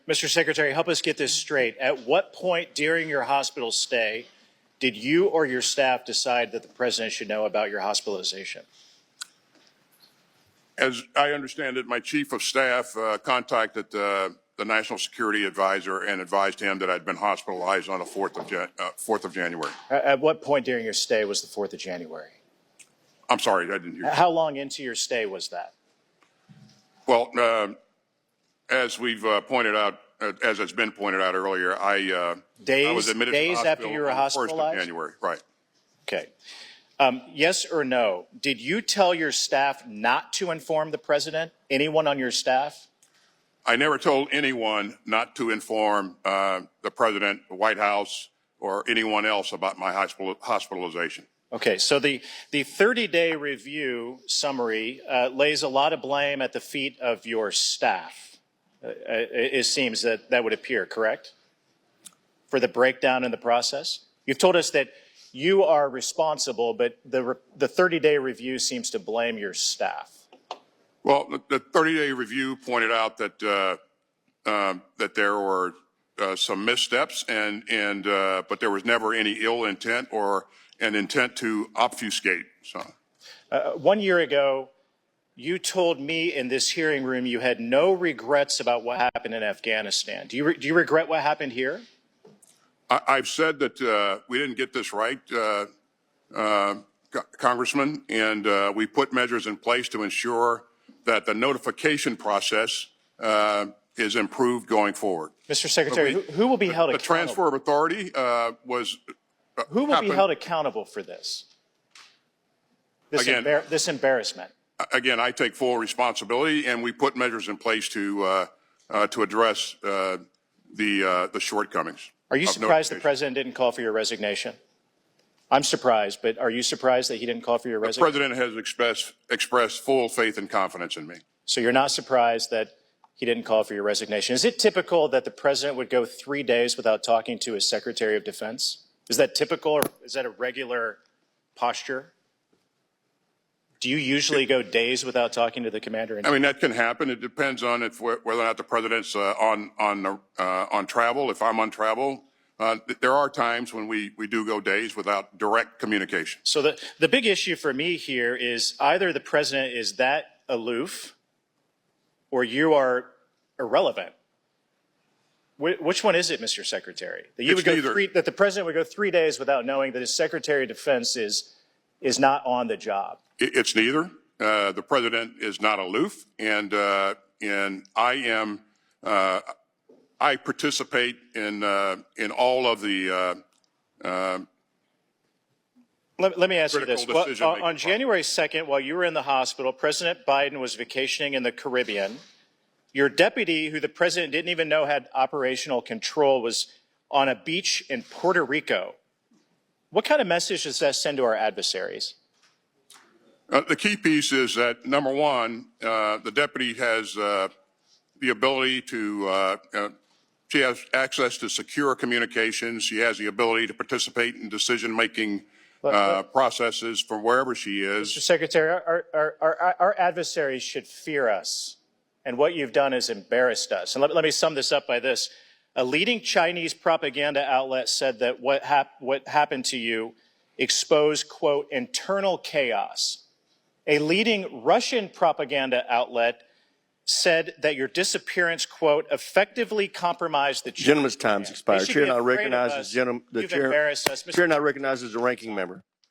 Mr. Secretary, help us get this straight. At what point during your hospital stay did you or your staff decide that the president should know about your hospitalization? As I understand it, my chief of staff contacted the National Security Advisor and advised him that I'd been hospitalized on the 4th of January. At what point during your stay was the 4th of January? I'm sorry, I didn't hear you. How long into your stay was that? Well, as we've pointed out, as it's been pointed out earlier, I was admitted to the hospital after you were hospitalized? on the 1st of January, right. Okay. Yes or no, did you tell your staff not to inform the president, anyone on your staff? I never told anyone not to inform the president, the White House, or anyone else about my hospitalization. Okay, so the 30-day review summary lays a lot of blame at the feet of your staff. It seems that would appear, correct? For the breakdown in the process? You've told us that you are responsible, but the 30-day review seems to blame your staff. Well, the 30-day review pointed out that that there were some missteps, but there was never any ill intent or an intent to obfuscate. So, 1 year ago, you told me in this hearing room you had no regrets about what happened in Afghanistan. Do you regret what happened here? I've said that we didn't get this right, Congressman, and we put measures in place to ensure that the notification process is improved going forward. Mr. Secretary, who will be held accountable? The transfer of authority was who will be held accountable for this? This embarrassment. Again, I take full responsibility, and we put measures in place to address the shortcomings. Are you surprised the president didn't call for your resignation? I'm surprised, but are you surprised that he didn't call for your resignation? The president has expressed full faith and confidence in me. So you're not surprised that he didn't call for your resignation. Is it typical that the president would go 3 days without talking to his Secretary of Defense? Is that typical, or is that a regular posture? Do you usually go days without talking to the commander? I mean, that can happen. It depends on whether or not the president's on travel. If I'm on travel, there are times when we do go days without direct communication. So the big issue for me here is either the president is that aloof or you are irrelevant. Which one is it, Mr. Secretary? That the president would go 3 days without knowing that his Secretary of Defense is not on the job? It's neither. The president is not aloof, and I am. I participate in all of the. Let me ask you this. Well, on January 2nd, while you were in the hospital, President Biden was vacationing in the Caribbean. Your deputy, who the president didn't even know had operational control, was on a beach in Puerto Rico. What kind of message does that send to our adversaries? The key piece is that, number one, the deputy has the ability to, she has access to secure communications. She has the ability to participate in decision-making processes from wherever she is. Mr. Secretary, our adversaries should fear us, and what you've done has embarrassed us. And let me sum this up by this. A leading Chinese propaganda outlet said that what happened to you exposed, quote, internal chaos. A leading Russian propaganda outlet said that your disappearance, quote, effectively compromised the gentleman's time's expired. Chair now recognizes You've embarrassed us. Chair now recognizes the ranking member.